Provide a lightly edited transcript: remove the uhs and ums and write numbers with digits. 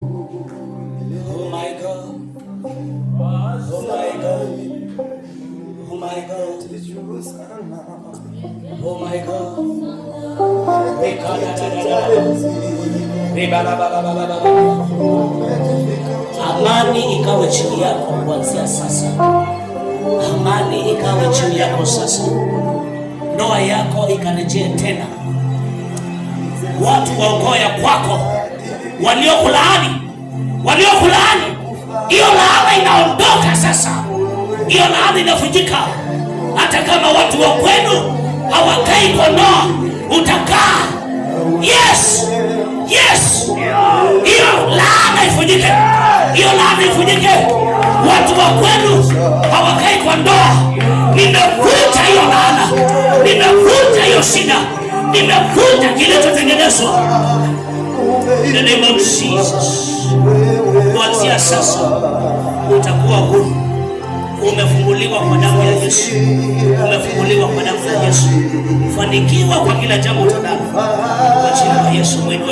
Oh my God. Oh my God. Oh my God. Oh my God. Amani ikawe chini yako kuanzia sasa. Amani ikawe chini yako sasa. Ndoa yako ikarejee tena. Watu waokoya kwako waliokulaani, hiyo laana inaondoka sasa. Hiyo laana inafujika. Hata kama watu wa kwenu hawakai kwa ndoa, utakaa. Yes. Hiyo laana ifujike. Watu wa kwenu hawakai kwa ndoa, nimevuta hiyo laana, nimevuta hiyo shida, nimevuta kilichotengenezwa. In the name of Jesus. Kuanzia sasa utakuwa huru. Umefunguliwa kwa damu ya Yesu. Umefunguliwa kwa damu ya Yesu. Fanikiwa kwa kila jambo utendalo. Kwa jina la Yesu mwenu.